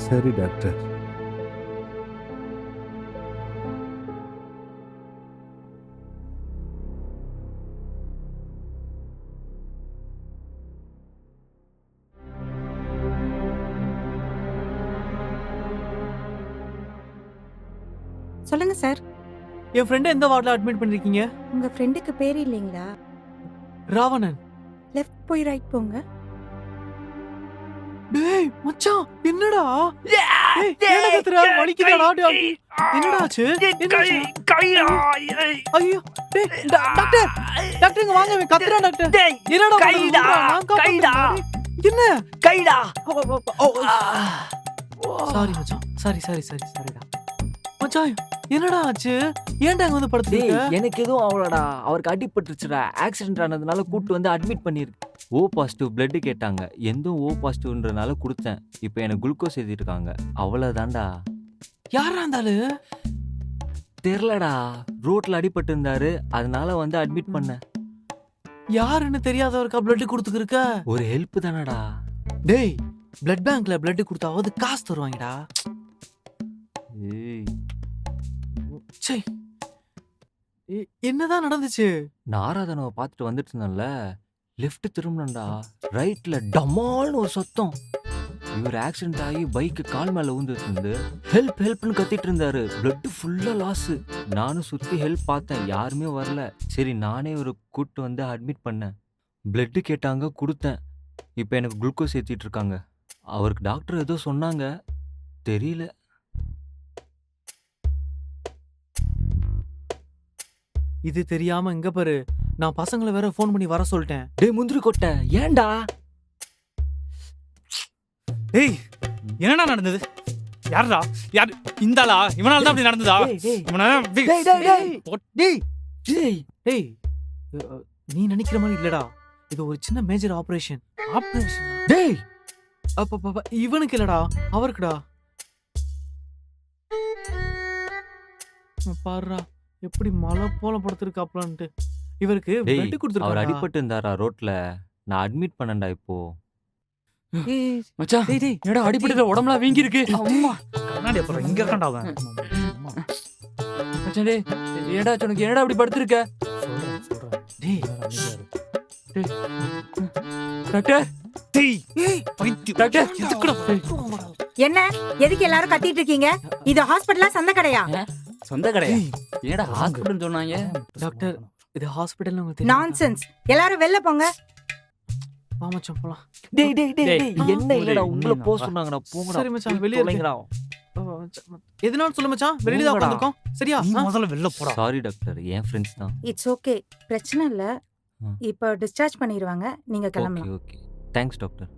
சரி டாக்டர். சொல்லுங்க சார். என் ஃப்ரெண்ட் எந்த வார்டில் அட்மிட் பண்ணிருக்கீங்க? உங்க ஃப்ரெண்டுக்கு பேர் இல்லைங்களா? ராவணன். லெஃப்ட் போய் ரைட் போங்க. டேய் மச்சான், என்னடா? டேய், என்னடா கத்துற? வலிக்குதாடா? டேய், என்னடா ஆச்சு? ஐயோ, டேய், டாக்டர், டாக்டர் இங்க வாங்க, இவன் கத்துறான் டாக்டர். என்னடா கைடா? கைடா. என்ன? கைடா. சாரி மச்சான். சாரிடா. மச்சான், என்னடா ஆச்சு? ஏன்டா அங்க வந்து படுத்துறீங்க? எனக்கு எதுவும் அவ்வளோடா, அவருக்கு அடிபட்டுருச்சுடா. ஆக்சிடென்ட் ஆனதுனால கூட்டு வந்து அட்மிட் பண்ணிருக்கு. ஓ பாசிட்டிவ் பிளட் கேட்டாங்க, எந்தும் ஓ பாசிட்டிவ்ன்றனால கொடுத்தேன். இப்போ எனக்கு குளுக்கோஸ் ஏற்றிட்டு இருக்காங்க. அவ்வளோதான்டா. யாரா இருந்தாலும் தெரிலடா, ரோட்ல அடிபட்டு இருந்தாரு, அதனால வந்து அட்மிட் பண்ணேன். யாருன்னு தெரியாதவருக்கா பிளட் கொடுத்துக்கிருக்க? ஒரு ஹெல்ப் தானடா. டேய், பிளட் பேங்க்ல பிளட் கொடுத்தாவது காசு தருவாங்கடா. ஏய், சே, என்னதான் நடந்துச்சு? நான் ஆராதனாவை பார்த்துட்டு வந்துட்டு இருந்தேன்ல, லெஃப்ட் திரும்பினேன்டா, ரைட்ல டமால்னு ஒரு சத்தம். இவர் ஆக்சிடென்ட் ஆகி பைக்கு கால் மேல ஊந்துட்டு ஹெல்ப் ஹெல்ப்னு கத்திட்டு இருந்தாரு. பிளட் ஃபுல்லா லாஸ். நானும் சுத்தி ஹெல்ப் பார்த்தேன், யாருமே வரல. சரி, நானே ஒரு கூட்டு வந்து அட்மிட் பண்ணேன். பிளட் கேட்டாங்க, கொடுத்தேன். இப்போ எனக்கு குளுக்கோஸ் ஏற்றிட்டு இருக்காங்க. அவருக்கு டாக்டர் ஏதோ சொன்னாங்க, தெரியல. இது தெரியாம இங்க பாரு, நான் பசங்களை வேற ஃபோன் பண்ணி வர சொல்லிட்டேன். டேய் முந்திரி கொட்டை, ஏன்டா? டேய், என்னடா நடந்தது? யாரா? யார் இந்தாளா? இவனால தான் அப்படி நடந்ததா? டேய், நீ நினைக்கிற மாதிரி இல்லடா. இது ஒரு சின்ன மேஜர் ஆபரேஷன். டேய், இவனுக்கு இல்லடா, அவருக்குடா. பாருடா, எப்படி மலை போல படுத்திருக்காப்லான்ட்டு. இவருக்கு டேய், பிளட் அவர் கொடுத்துருக்காங்க. அடிபட்டு இருந்தாரா ரோட்ல, நான் அட்மிட் பண்ணேன்டா இப்போ. மச்சான், என்னடா அடிபட்டு உடம்புலாம் வீங்கி இருக்கு. அம்மா கண்ணாடி அப்புறம் இங்க இருக்கான்டா அவன். மச்சான் டேய், என்னடா உனக்கு, என்னடா அப்படி படுத்திருக்க? டேய், டாக்டர், டாக்டர், என்ன எதுக்கு எல்லாரும் கத்திட்டு இருக்கீங்க? இது ஹாஸ்பிடலா சந்த கடையா? சொந்த கடையா? என்னடா ஹாஸ்பிடல் சொன்னாங்க? டாக்டர், இது ஹாஸ்பிடல்னு உங்களுக்கு தெரியும். நான்சென்ஸ். எல்லாரும் வெளில போங்க. வா மச்சான், போலாம். டேய் டேய் டேய் டேய், டேய், என்ன இல்லடா, உங்களை நீ போக சொன்னாங்கடா, போங்கடா. சரி மச்சான், வெளியே தொலைங்கடா. எதுனாலும் சொல்லு மச்சான், வெளியே தான் போங்கடா. உட்கார்ந்திருக்கோம். சரியா? நீ முதல்ல வெளில போடா. சாரி டாக்டர், என் ஃப்ரெண்ட்ஸ் தான். இட்ஸ் ஓகே, பிரச்சனை இல்ல. ஆ. இப்போ டிஸ்சார்ஜ் பண்ணிடுவாங்க, நீங்க ஓகே கிளம்பலாம். Okay, thanks doctor.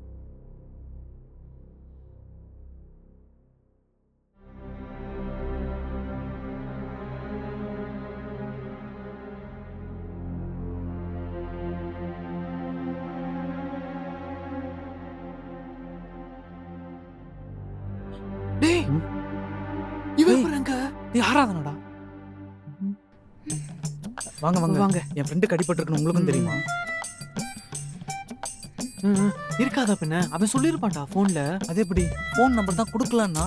டேய், இவன் பாருங்க. யாராதனடா? வாங்க வாங்க வாங்க. என் ஃப்ரெண்டுக்கு அடிபட்டு இருக்குன்னு உங்களுக்கும் தெரியுமா? இருக்காதா பின்ன? அவன் சொல்லிருப்பான்டா போன்ல. அது எப்படி? ஃபோன் நம்பர் தான் கொடுக்கலன்னா?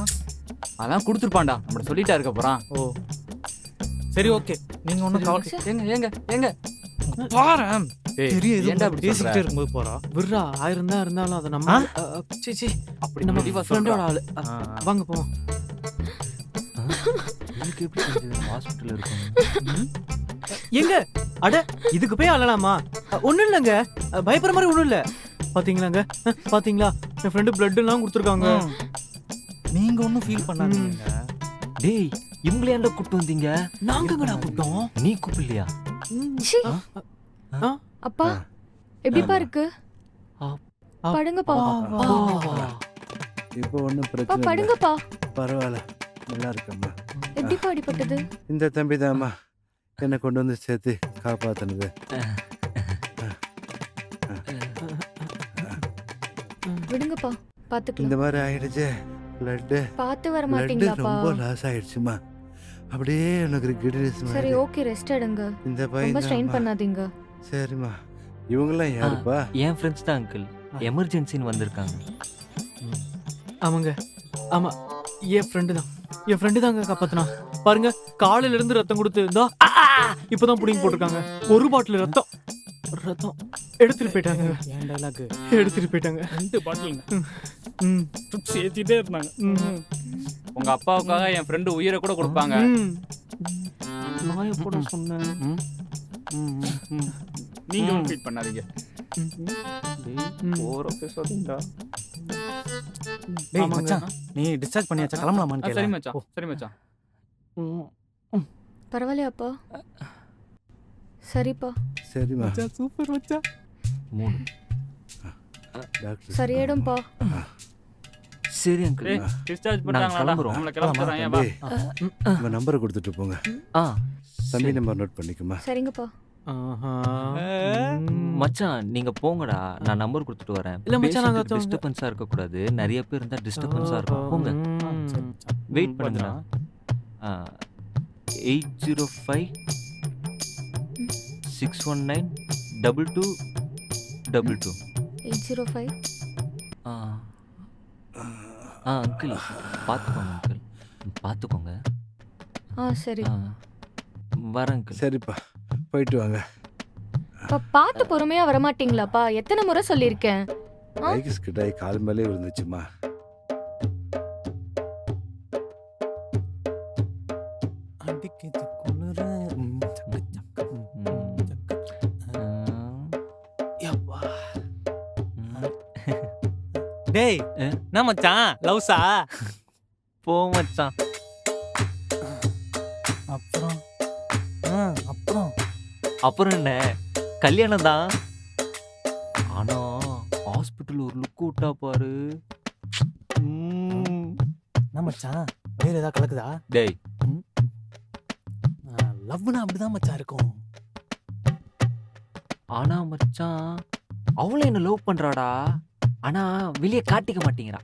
அதான் கொடுத்துருப்பான்டா, நம்மள சொல்லிட்டா இருக்க போறான். ஓ சரி, ஓகே. நீங்க ஒன்றும் கவலை எங்க எங்க எங்க பாரேன். ஏய், பெரிய ஏன்டா எதுவும் அப்படி பேசிக்கிட்டே சொல்ற? இருக்கும்போது போறா. விட்றா, 1000 தான் இருந்தாலும் அதை நம்ம சீ அப்படி நம்ம தெளிவா ஃப்ரெண்டோட சொல்றா. ஆளு. வாங்க போவோம். உங்களுக்கு எப்படி தெரிஞ்சது ஹாஸ்பிட்டல் இருக்கும்? எங்க அட, இதுக்கு போய் அழலாமா? ஒண்ணும் இல்லைங்க, பயப்படுற மாதிரி ஒண்ணும் இல்ல. பாத்தீங்களாங்க, பாத்தீங்களா, என் ஃப்ரெண்டு பிளட் எல்லாம் கொடுத்துருக்காங்க. நீங்க ஒன்றும் ஃபீல் பண்ணாதீங்க. டேய், இவங்களே ஏன்டா கூப்பிட்டு வந்தீங்க? நாங்கங்கடா கூப்பிட்டோம். நீ கூப்பிடலையா? ச்சீ. ஆ? அப்பா எப்படிப்பா இருக்கு? ஆ. படுங்கப்பா. இப்போ ஒன்றும் அப்பா பிரச்சனை இல்லை. படுங்கப்பா. பரவாயில்ல, நல்லா இருக்கம்மா. எப்படிப்பா அடிபட்டது? இந்த தம்பி தாம்மா என்னை கொண்டு வந்து சேர்த்து காப்பாத்தினது. விடுங்கப்பா, இந்த பாத்துக்கலாம். மாதிரி ஆயிடுச்சு. பிளட்டு பாத்து வர பிளட்டு மாட்டீங்களாப்பா? ரொம்ப லாஸ் ஆயிடுச்சுமா. அப்படியே எனக்கு கிட்னஸ் சரி, மாதிரி. ஓகே, ரெஸ்ட் எடுங்க. இந்த ரொம்ப பையன் ஸ்ட்ரெயின் தான்மா. பண்ணாதீங்க. சரிம்மா. இவங்கெல்லாம் யாருப்பா? என் ஃப்ரெண்ட்ஸ் தான் அங்கிள், எமர்ஜென்சின்னு வந்திருக்காங்க. ஆமாங்க, ஆமா என் ஃப்ரெண்டு தான். என் ஃப்ரெண்டு தாங்க காப்பாத்தினா. பாருங்க காலையில இருந்து ரத்தம் கொடுத்து இருந்தா இப்பதான் புடிங்கி போட்டிருக்காங்க. ஒரு பாட்டில் ரத்தம் எடுத்துட்டு போயிட்டாங்க. ஏன் டைலாக் எடுத்துட்டு போயிட்டாங்க. 2 பாட்டிலுங்க ம், ட்ரிப்ஸ் ஏத்திட்டே இருந்தாங்க. உங்க அப்பாவுக்காக என் ஃப்ரெண்டு உயிரை கூட கொடுப்பாங்க. ம். நான் எப்போட சொன்னேன்? நீங்க ஃபீல் பண்ணாதீங்க. டேய் ஆமாங்க. மச்சான் நீ டிஸ்சார்ஜ் பண்ணியாச்சா கிளம்பலாமான்னு சரி கேளு. மச்சான், சரி மச்சான். பரவாயில்லையாப்பா? சரிப்பா, சரிம்மா. மச்சான் சூப்பர் மச்சான். 3. டாக்டர் சரியாயிடும்பா. சரி அங்கிள். ஏய் டிஸ்சார்ஜ் நாங்க பண்ணாங்களாடா? கிளம்புறோம். நம்மள கிளம்ப சொல்றாங்க வா. தம்பி உங்க நம்பரை கொடுத்துட்டு போங்க. ஆ தம்பி சரி. நம்பர் நோட் பண்ணிக்குமா. சரிங்கப்பா. ஆஹா. மச்சான் நீங்க போங்கடா, நான் நம்பர் கொடுத்துட்டு வரேன். இல்ல மச்சான், நாங்க டிஸ்டர்பன்ஸா இருக்க கூடாது. நிறைய பேர் இருந்தா டிஸ்டர்பன்ஸா இருக்கும். போங்க, வெயிட் பண்ணுங்க. 805 619 2222. 805. அங்கிள் பார்த்துக்கோங்க அங்கிள், பார்த்துக்கோங்க. சரி. வரேன் அங்கிள். சரிப்பா போயிட்டு வாங்க. அப்பா பார்த்து பொறுமையா வரமாட்டீங்களாப்பா? எத்தனை முறை சொல்லியிருக்கேன். பைக் ஸ்கிட்டாய் கால் மேலே விழுந்துச்சுமா. அடிக்குது குளிரு. யப்பா. டேய் ஆ? என்ன மச்சான் லவ்ஸா? போ மச்சான். அப்புறம் அப்புறம் அப்புறம் என்ன, கல்யாணம் தான். ஆனா ஹாஸ்பிட்டல் ஒரு லுக் விட்டா பாரு. என்ன மச்சான் வேற ஏதாவது கலக்குதா? டேய் லவ்னா அப்படிதான் மச்சான் இருக்கும். ஆனா மச்சான் அவளும் என்ன லவ் பண்றாடா. ஆனா வெளியே காட்டிக்க மாட்டேங்கிறா.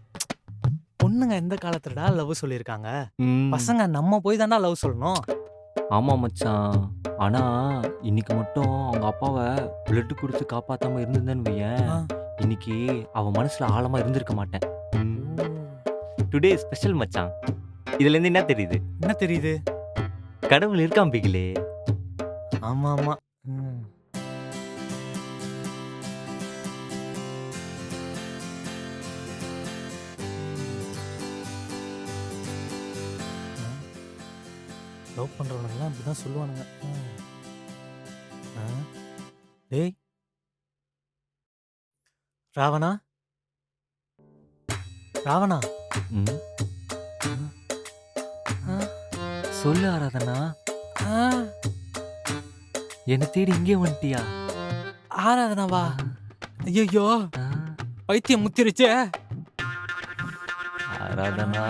பொண்ணுங்க எந்த காலத்துலடா லவ் சொல்லியிருக்காங்க? பசங்க நம்ம போய் தான்டா லவ் சொல்லணும். ஆமா மச்சான். ஆனா இன்னைக்கு மட்டும் அவங்க அப்பாவை பிளட் கொடுத்து காப்பாத்தாம இருந்திருந்தேன்னு வையேன், இன்னைக்கு அவன் மனசுல ஆழமா இருந்திருக்க மாட்டேன். டுடே ஸ்பெஷல் மச்சான். இதுல இருந்து என்ன தெரியுது? என்ன தெரியுது? கடவுள் இருக்கான் பிகிலே. ஆமா ஆமா. லவ் பண்றவனுங்கலாம் அப்படிதான் சொல்லுவானுங்க. டேய் ராவணா, ராவணா. ம். சொல்லு ஆராதனா, என்ன தேடி இங்கே வந்துட்டியா? ஆராதனாவா? ஐயோ ஆ, பைத்தியம் முத்திருச்சே. ஆராதனா,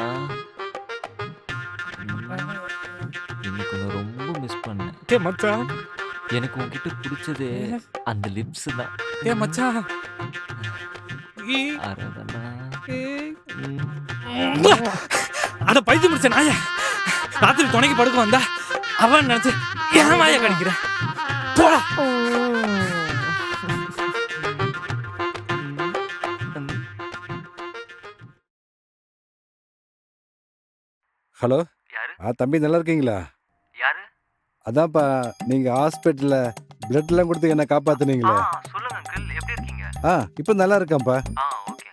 இன்னைக்கு உன்னை ரொம்ப மிஸ் பண்ணேன். டே மச்சான், எனக்கு உன்கிட்ட பிடிச்சது அந்த லிப்ஸ் தான். டே மச்சான். ஆராதனா. அட பைத்தியம் முடிச்ச நாய, ராத்திரி துணைக்கு படுக்க வந்தா அவன் நினைச்சு ஏன் வாய கடிக்கிற? போடா. ஹலோ. யாரு? தம்பி நல்லா இருக்கீங்களா? யாரு? அதான்ப்பா நீங்க ஹாஸ்பிட்டல்ல பிளட் எல்லாம் கொடுத்து என்ன காப்பாத்துனீங்களே. சொல்லுங்க அங்கிள், எப்படி இருக்கீங்க? இப்போ நல்லா இருக்கேன்ப்பா. ஓகே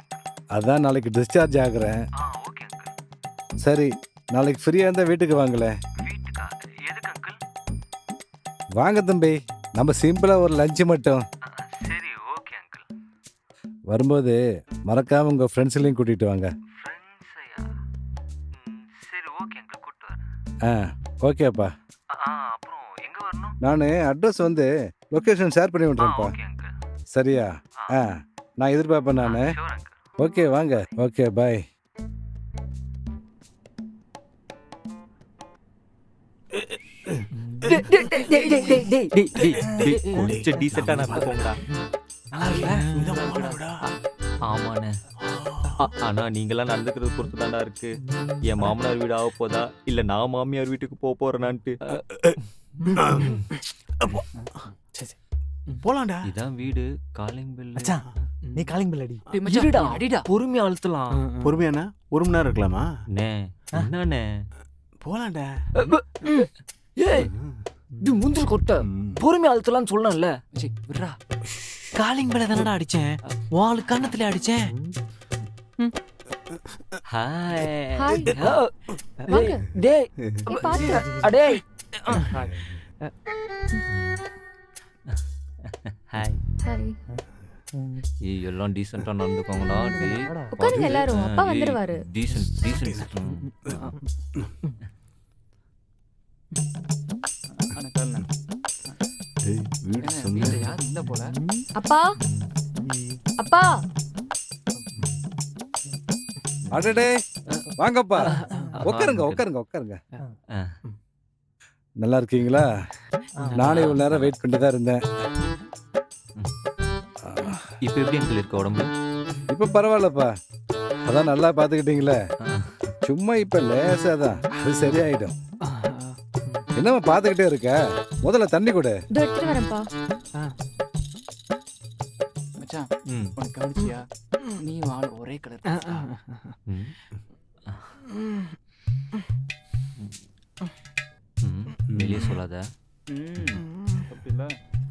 அதான் நாளைக்கு டிஸ்சார்ஜ் ஆகுறேன். Okay uncle. சரி நாளைக்கு ஃப்ரீயா இருந்தா வீட்டுக்கு வாங்களேன். வீட்டுக்கா? எதுக்கு அங்கிள்? வாங்க தம்பி, நம்ம சிம்பிளா ஒரு லஞ்ச் மட்டும். சரி ஓகே அங்கிள். வரும்போது மறக்காம உங்க ஃப்ரெண்ட்ஸ்லையும் கூட்டிட்டு வாங்க. ஃப்ரெண்ட்ஸையா? சரி ஓகே அங்கிள், கூப்பிட்டு வரேன். ஓகேப்பா. அப்புறம் எங்க வரணும்? நான் அட்ரஸ் லொக்கேஷன் ஷேர் பண்ணி விட்றேன்ப்பா. Okay uncle. சரியா? நான் எதிர்பார்ப்பேன் நான். Sure uncle. ஓகே வாங்க. Okay bye. கொஞ்சம் டீசெண்டா நடந்துக்கோங்கடா. ஆமாண்ணே. ஆனா நீங்களாம் நடந்துக்கிறது பொறுத்து தான்டா இருக்கு. என் மாமனார் வீடு ஆக போதா இல்ல நான் மாமியார் வீட்டுக்கு போக போறேனான்ட்டு. போலாம்டா. இதான் வீடு. Calling bell. மச்சான் நீ காலிங் பெல் அடி. டேய் மச்சான், இருடா. அடிடா. பொறுமையா அழுத்தலாம். பொறுமையாண்ணா 1 மணி நேரம் இருக்கலாமா? அண்ணே, என்னண்ணே? போலாம்டா. ஏய், இது முந்திரி கொட்டை. பொறுமையா அழுத்தலாம்னு சொல்லணும்ல. மச்சி, விட்றா. காலிங் பெல்ல தானடா அடிச்சேன், வாள் கண்ணத்துல அடிச்சேன். ஹாய். ஹாய். வாங்க. டேய், ஏய், பாத்து. அடேய். ஹாய். ஹாய். ஏய், எல்லாம் டீசெண்டா நடந்துக்கோங்கடா. டேய், உட்காருங்க எல்லாரும், அப்பா ஏய், வந்துருவாரு. டீசென்ட். வீட்டுல யாரும் இல்ல போல. அப்பா, அப்பா. அடடே வாங்கப்பா, உட்காருங்க. நல்லா இருக்கீங்களா? நானே இவ்வளவு நேரம் வெயிட் பண்ணிட்டு தான் இருந்தேன். இப்போ எப்படி அங்கிள் இருக்க உடம்பு? இப்ப பரவாயில்லப்பா, அதான் நல்லா பாத்துக்கிட்டீங்களே. சும்மா இப்ப லேசாதான், அது சரியாயிடும். என்னம்மா பாத்துக்கிட்டே இருக்க? முதல்ல தண்ணி கொடு. இதோ எடுத்துட்டு வரேன்ப்பா. மச்சான், ம். உனக்கு கவனிச்சியா? நீ வாள் ஒரே கலர். ம். வெளியே சொல்லாத.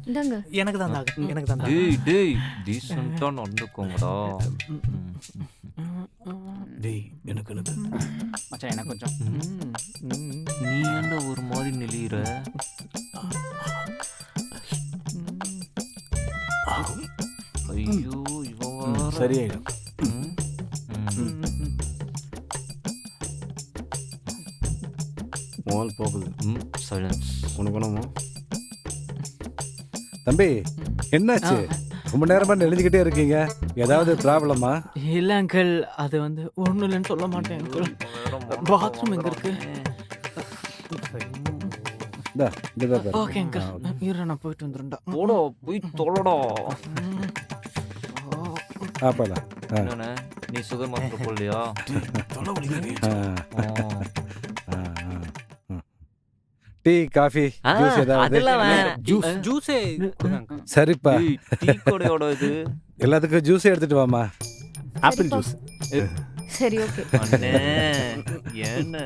இந்தாங்க. எனக்கு தான் எனக்கு தான். டேய் டீசெண்டா நடந்துக்கோங்கடா. டேய் எனக்கு மச்சான், எனக்கு கொஞ்சம். நீ ஏன்டா ஒரு மாதிரி நெளியுற? ஐயோ, இவன் சரியாயிடும். மோல் போகுது. சைலன்ஸ். உனக்கு என்னமோ? தம்பி, என்னாச்சு? ரொம்ப நேரமா எழுதிக்கிட்டே இருக்கீங்க, ஏதாவது ப்ராப்ளமா? இல்ல அங்கிள், அது வந்து ஒண்ணும் இல்லைன்னு சொல்ல மாட்டேன் அங்கிள். பாத்ரூம் எங்க இருக்கு? ஓகே அங்கிள், இரு நான் போயிட்டு வந்துடும்டா. போடா, போய் தொலைடா. ஆப்பலாம். என்னண்ணே, நீ சுகர் மாத்திரை போடலையா? டீ, காஃபி, ஜூஸ் ஏதாவது? அதெல்லாம் வேணாம். ஜூஸே சரிப்பா, டீ கடையோட இது. எல்லாத்துக்கும் ஜூஸே எடுத்துட்டு வாமா. Apple juice. சரி, ஓகே. அண்ணே, என்ன?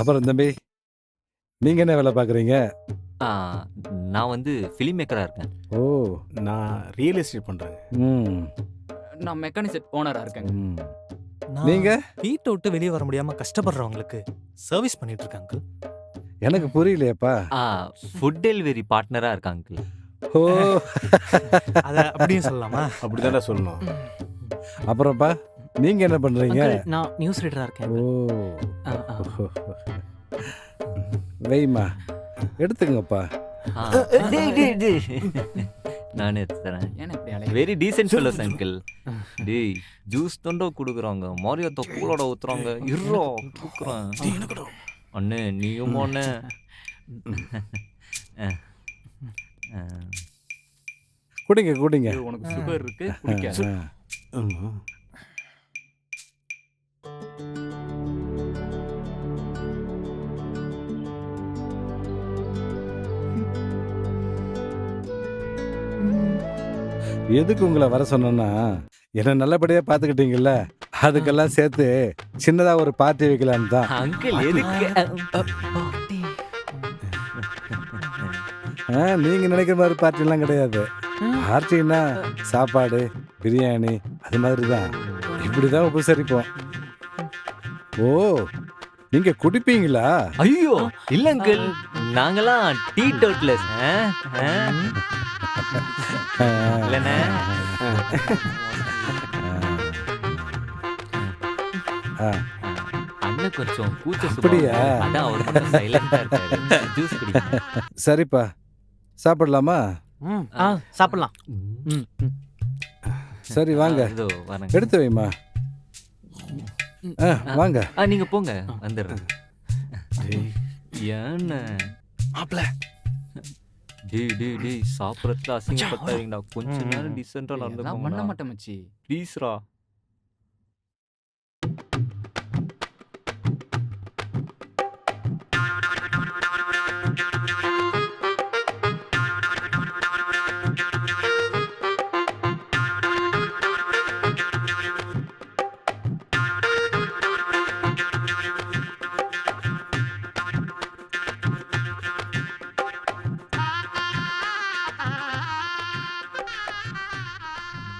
அப்புறம் தம்பி, நீங்க என்ன வேலை பாக்குறீங்க? நான் வந்து ஃபிலிம் மேக்கரா இருக்கேன். ஓ, நான் ரியல் எஸ்டேட் பண்றேன். நான் மெக்கானிக் செட் ஓனரா இருக்கேன். நீங்க? வீட்டை விட்டு வெளியே வர முடியாம கஷ்டப்படுறவங்களுக்கு சர்வீஸ் பண்ணிட்டு இருக்காங்க அங்கிள். எனக்கு புரியலையேப்பா. ஃபுட் டெலிவரி பார்ட்னரா இருக்கேன் அங்கிள். ஓ, அத அப்படியே சொல்லலாமா? அப்படிதான்டா சொல்லணும். அப்புறம்ப்பா, நீங்க என்ன பண்றீங்க? அங்கிள், நான் நியூஸ் ரீடரா இருக்கேன். ஓ, வெய்மா எடுத்துங்கப்பா. நானே எடுத்து தரேன். ஏன்னா இப்படி அலைய? Very decent fellows uncle. டேய், ஜூஸ் தொண்டோ குடுக்குறாங்க, மாரியாத்தோ கூலோட ஊத்துறாங்க. இருறோ குடுக்குறேன். அண்ணே, நீயும் அண்ணே. குடிங்க. இது உனக்கு சுகர் இருக்கு, குடிக்காத. எதுக்கு உங்களை வர சொன்னா, என்ன நல்லபடியா பாத்துக்கிட்டீங்கல்ல, அதுக்கெல்லாம் சேர்த்து சின்னதா ஒரு பார்ட்டி வைக்கலான்னு தான். அங்கிள் எதுக்கு? நீங்க நினைக்கிற மாதிரி பார்ட்டி எல்லாம் கிடையாது. பார்ட்டின்னா சாப்பாடு, பிரியாணி, அது மாதிரி தான். இப்படிதான் உபசரிப்போம். ஓ, நீங்க குடிப்பீங்களா? ஐயோ இல்ல அங்கிள், நாங்கெல்லாம் டீ டோட்லஸ். இல்லண்ணே. அண்ணன் கொஞ்சம் கூச்ச அப்படியா? சுபாவம். அதான் அவர் மட்டும் சைலண்டா இருக்காரு. ஜூஸ் குடிங்க. சரிப்பா, சாப்பிடலாமா? சாப்பிடலாம். சரி வாங்க, இதோ வரேன். எடுத்து வைமா. வாங்க. நீங்க போங்க, வந்துடுறேன். ஏன்னு மாப்ள டேய் சாப்பிடறதுல அசிங்கப்பட்டாதீங்கடா. கொஞ்ச நேரம் டீசெண்டா எல்லாம் பண்ண நடந்துக்கோங்க மாட்டேன் மச்சி. ப்ளீஸ்ரா.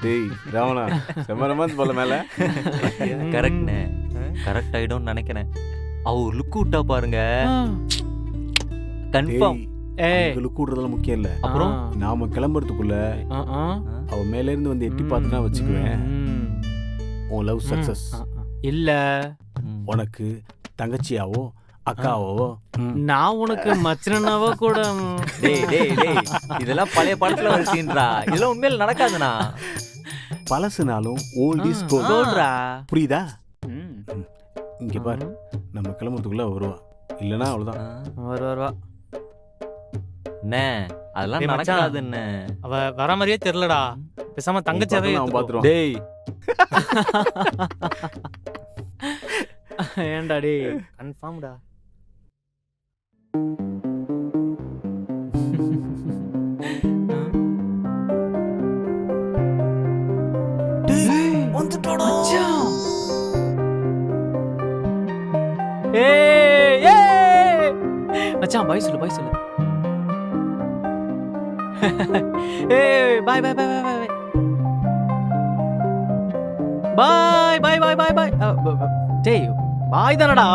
டேய் ராவணா செம்மரமாந்து போல மேல கரெக்ட்ண்ணே கரெக்ட் ஆயிடும்னு நினைக்கிறேன். அவர் லுக் விட்டா பாருங்க கன்ஃபார்ம். ஏய் லுக் விடுறதுல முக்கியம் இல்ல. அப்புறம் நாம கிளம்புறதுக்குள்ள அவ மேல இருந்து வந்து எட்டி பார்த்துனா வச்சுக்குவேன், உன் லவ் சக்சஸ். இல்ல உனக்கு தங்கச்சியாவோ அக்காவோ நான் உனக்கு மச்சனாவோ கூட டேய் டேய் டேய் இதெல்லாம் பழைய படத்துல வர சீன்டா, இதெல்லாம் உண்மையில நடக்காதுண்ணா. பழசுனாலும் ஓல்ட் இஸ் கோல்ட். சொல்றா. புரியுதா? இங்க பாரு, நம்ம கிளம்புறதுக்குள்ள வருவா, இல்லனா அவ்வளவுதான். வருவா. அண்ணே அதெல்லாம் டேய் மச்சான். நடக்காதுண்ணே. அவ வர மாதிரியே தெரியலடா. பேசாம தங்கச்சியாவே அவன் பாத்துருவான். டேய் ஏன்டா டேய் கன்ஃபார்ம்டா. ஏய் ஏய் மச்சான் பை சொல்லு ஏய் பை பை டேய் பாய் தானடா.